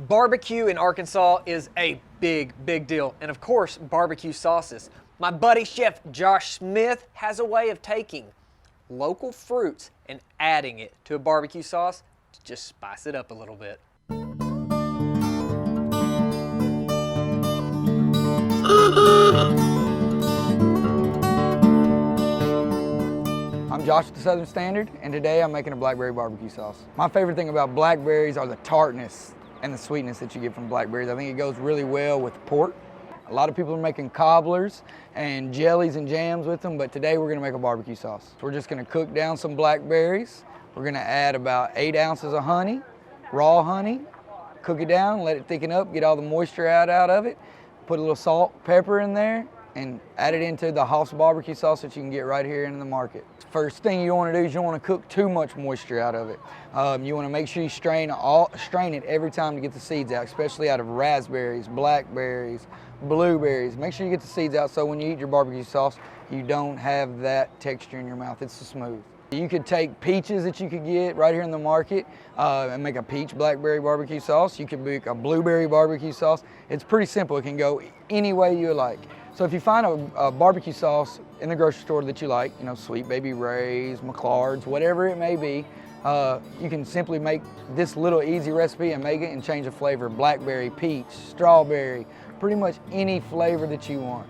Barbecue in Arkansas is a big deal, and of course, barbecue sauces. My buddy Chef Josh Smith has a way of taking local fruits and adding it to a barbecue sauce to just spice it up a little bit. I'm Josh with the Southern Standard, and today I'm making a blackberry barbecue sauce. My favorite thing about blackberries are the tartness and the sweetness that you get from blackberries. I think it goes really well with pork. A lot of people are making cobblers and jellies and jams with them, but today we're gonna make a barbecue sauce. So we're just gonna cook down some blackberries. We're gonna add about 8 ounces of honey, raw honey, cook it down, let it thicken up, get all the moisture out of it, put a little salt, pepper in there, and add it into the House barbecue sauce that you can get right here in the market. First thing you want to do is you don't want to cook too much moisture out of it. You want to make sure you strain it every time to get the seeds out, especially out of raspberries, blackberries, blueberries. Make sure you get the seeds out so when you eat your barbecue sauce, you don't have that texture in your mouth. It's so smooth. You could take peaches that you could get right here in the market and make a peach blackberry barbecue sauce. You could make a blueberry barbecue sauce. It's pretty simple. It can go any way you like. So if you find a barbecue sauce in the grocery store that you like, you know, Sweet Baby Ray's, McLard's, whatever it may be, you can simply make this little easy recipe and make it and change the flavor. Blackberry, peach, strawberry, pretty much any flavor that you want.